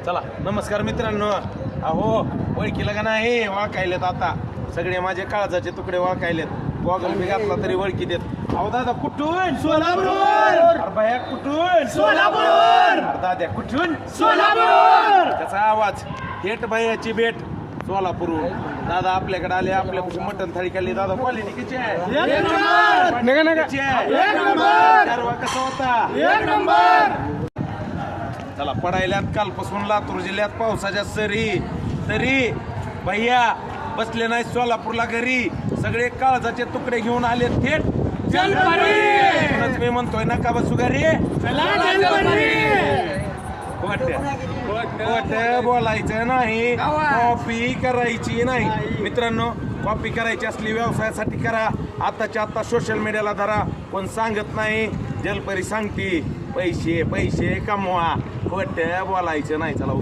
चला नमस्कार मित्रांनो. अहो ओळखीला का नाही ओळखायलेत आता सगळे माझे काळजाचे तुकडे ओळखायलेत. गॉगल बी घातला तरी ओळखी देत. अहो दादा कुठून? सोलापूर. अरे बाया कुठून? सोलापूर. अरे दाद्या कुठून? सोलापूर. त्याचा आवाज थेट बायाची भेट सोलापूरहून. दादा आपल्याकडे आले, आपल्यापाशी मटण थाळी खाल्ली. दादा क्वालिटी किती आहे? एक नंबर. किती आहे? एक नंबर. कारवा कसा होता? एक नंबर. चला पडायल्यात कालपासून लातूर जिल्ह्यात पावसाच्या सरी तरी भैया बसले नाही सोलापूरला घरी. सगळे काळजाचे तुकडे घेऊन आले थेट म्हणूनच मी म्हणतोय नका बसू घरी. खोट बोलायचं नाही, कॉपी करायची नाही. मित्रांनो कॉपी करायची असली व्यवसायासाठी करा. आताच्या आता सोशल मीडियाला धरा. कोण सांगत नाही, जलपरी सांगती पैसे पैसे कमवा. खोट बोलायचं नाही. चला